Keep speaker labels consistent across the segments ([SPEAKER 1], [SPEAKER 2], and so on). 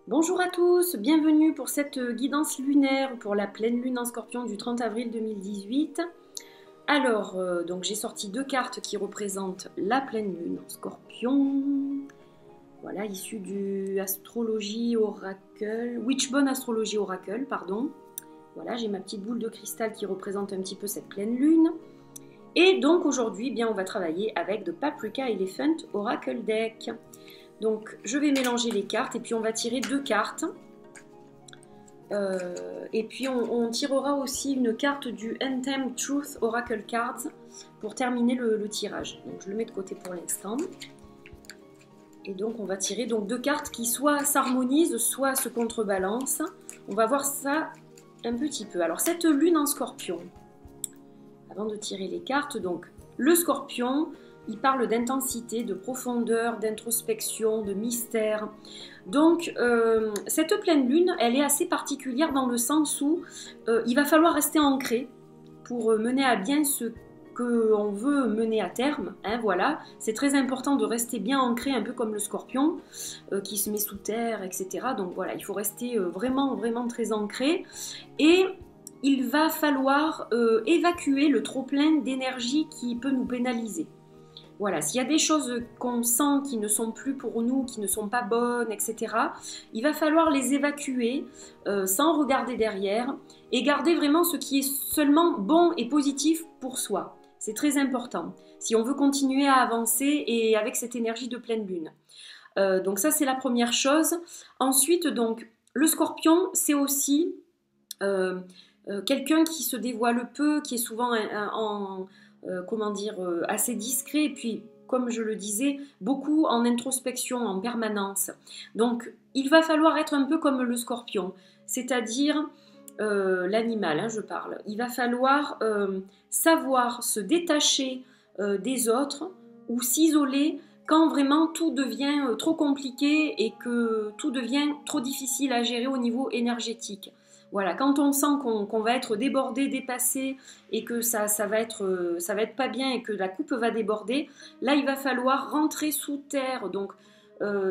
[SPEAKER 1] Bonjour à tous, bienvenue pour cette guidance lunaire pour la pleine lune en Scorpion du 30 avril 2018. Alors, donc j'ai sorti deux cartes qui représentent la pleine lune en Scorpion. Voilà, issues du Astrologie Oracle, Witchbone Astrologie Oracle, pardon. Voilà, j'ai ma petite boule de cristal qui représente un petit peu cette pleine lune. Et donc aujourd'hui, bien, on va travailler avec The Paprika Elephant Oracle Deck. Donc je vais mélanger les cartes et puis on va tirer deux cartes. Et puis on tirera aussi une carte du Untamed Truth Oracle Cards pour terminer le tirage. Donc je le mets de côté pour l'instant. Et donc on va tirer donc deux cartes qui soit s'harmonisent, soit se contrebalancent. On va voir ça un petit peu. Alors cette lune en Scorpion, avant de tirer les cartes, donc le Scorpion, il parle d'intensité, de profondeur, d'introspection, de mystère. Donc, cette pleine lune, elle est assez particulière dans le sens où il va falloir rester ancré pour mener à bien ce qu'on veut mener à terme. Hein, voilà, c'est très important de rester bien ancré, un peu comme le Scorpion qui se met sous terre, etc. Donc voilà, il faut rester vraiment, vraiment très ancré. Et il va falloir évacuer le trop-plein d'énergie qui peut nous pénaliser. Voilà, s'il y a des choses qu'on sent qui ne sont plus pour nous, qui ne sont pas bonnes, etc., il va falloir les évacuer sans regarder derrière et garder vraiment ce qui est seulement bon et positif pour soi. C'est très important si on veut continuer à avancer et avec cette énergie de pleine lune. Donc ça, c'est la première chose. Ensuite, donc, le Scorpion, c'est aussi quelqu'un qui se dévoile peu, qui est souvent assez discret, et puis, comme je le disais, beaucoup en introspection en permanence. Donc, il va falloir être un peu comme le Scorpion, c'est-à-dire l'animal, hein, je parle. Il va falloir savoir se détacher des autres ou s'isoler quand vraiment tout devient trop compliqué et que tout devient trop difficile à gérer au niveau énergétique. Voilà, quand on sent qu'on va être débordé, dépassé et que ça va être pas bien et que la coupe va déborder, là il va falloir rentrer sous terre, donc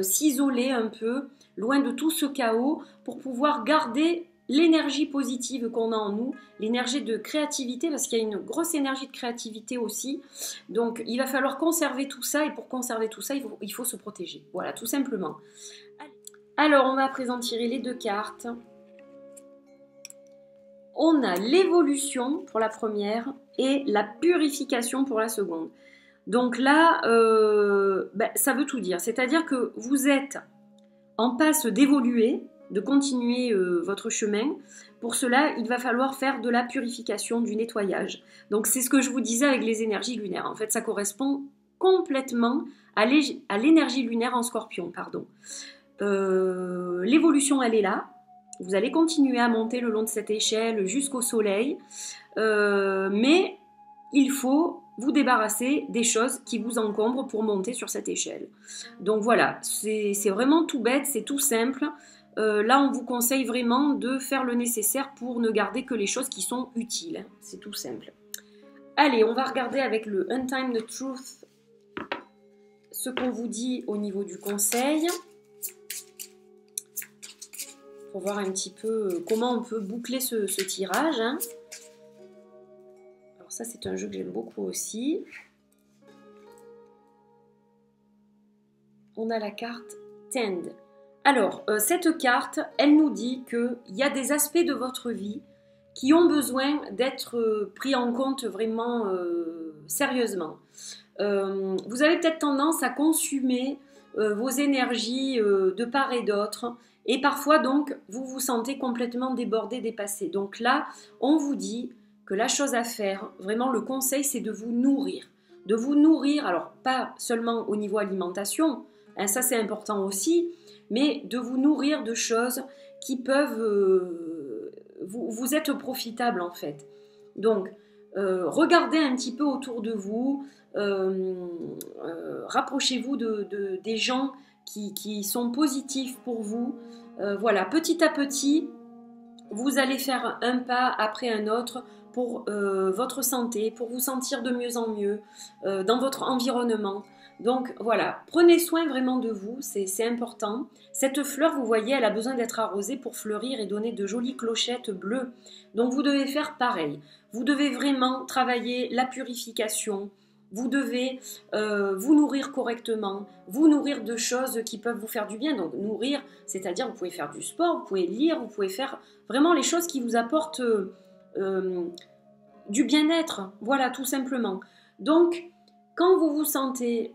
[SPEAKER 1] s'isoler un peu, loin de tout ce chaos, pour pouvoir garder l'énergie positive qu'on a en nous, l'énergie de créativité, parce qu'il y a une grosse énergie de créativité aussi. Donc il va falloir conserver tout ça, et pour conserver tout ça, il faut se protéger. Voilà, tout simplement. Alors, on va à présent tirer les deux cartes. On a l'évolution pour la première et la purification pour la seconde. Donc là, ça veut tout dire. C'est-à-dire que vous êtes en passe d'évoluer, de continuer votre chemin. Pour cela, il va falloir faire de la purification, du nettoyage. Donc c'est ce que je vous disais avec les énergies lunaires. En fait, ça correspond complètement à l'énergie lunaire en Scorpion, pardon. L'évolution, elle est là. Vous allez continuer à monter le long de cette échelle jusqu'au soleil, mais il faut vous débarrasser des choses qui vous encombrent pour monter sur cette échelle. Donc voilà, c'est vraiment tout bête, c'est tout simple. Là, on vous conseille vraiment de faire le nécessaire pour ne garder que les choses qui sont utiles. C'est tout simple. Allez, on va regarder avec le Untamed Truth ce qu'on vous dit au niveau du conseil. Pour voir un petit peu comment on peut boucler ce tirage. Hein. Alors ça, c'est un jeu que j'aime beaucoup aussi. On a la carte Tend. Alors, cette carte, elle nous dit qu'il y a des aspects de votre vie qui ont besoin d'être pris en compte vraiment sérieusement. Vous avez peut-être tendance à consumer vos énergies de part et d'autre. Et parfois, donc, vous vous sentez complètement débordé, dépassé. Donc là, on vous dit que la chose à faire, vraiment le conseil, c'est de vous nourrir. De vous nourrir, alors pas seulement au niveau alimentation, hein, ça c'est important aussi, mais de vous nourrir de choses qui peuvent vous être profitables en fait. Donc, regardez un petit peu autour de vous, rapprochez-vous des gens qui sont positifs pour vous. Voilà, petit à petit, vous allez faire un pas après un autre pour votre santé, pour vous sentir de mieux en mieux dans votre environnement. Donc voilà, prenez soin vraiment de vous, c'est important. Cette fleur, vous voyez, elle a besoin d'être arrosée pour fleurir et donner de jolies clochettes bleues. Donc vous devez faire pareil. Vous devez vraiment travailler la purification. Vous devez vous nourrir correctement, vous nourrir de choses qui peuvent vous faire du bien. Donc nourrir, c'est-à-dire vous pouvez faire du sport, vous pouvez lire, vous pouvez faire vraiment les choses qui vous apportent du bien-être. Voilà, tout simplement. Donc, quand vous vous sentez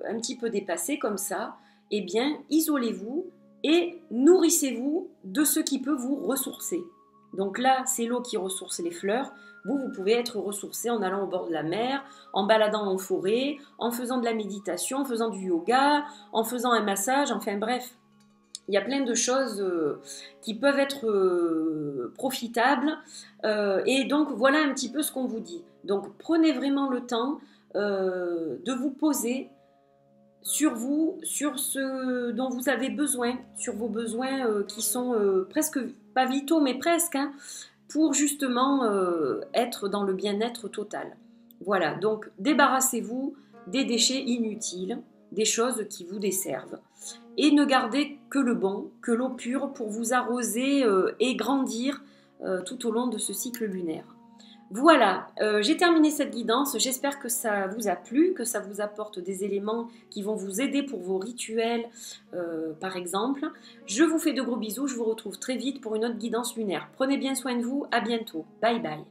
[SPEAKER 1] un petit peu dépassé comme ça, eh bien, isolez-vous et nourrissez-vous de ce qui peut vous ressourcer. Donc là, c'est l'eau qui ressource les fleurs. Vous pouvez être ressourcé en allant au bord de la mer, en baladant en forêt, en faisant de la méditation, en faisant du yoga, en faisant un massage, enfin bref. Il y a plein de choses qui peuvent être profitables. Et donc, voilà un petit peu ce qu'on vous dit. Donc, prenez vraiment le temps de vous poser sur vous, sur ce dont vous avez besoin, sur vos besoins qui sont presque, pas vitaux, mais presque, hein, pour justement être dans le bien-être total. Voilà, donc débarrassez-vous des déchets inutiles, des choses qui vous desservent. Et ne gardez que le bon, que l'eau pure pour vous arroser et grandir tout au long de ce cycle lunaire. Voilà, j'ai terminé cette guidance, j'espère que ça vous a plu, que ça vous apporte des éléments qui vont vous aider pour vos rituels, par exemple. Je vous fais de gros bisous, je vous retrouve très vite pour une autre guidance lunaire. Prenez bien soin de vous, à bientôt, bye bye.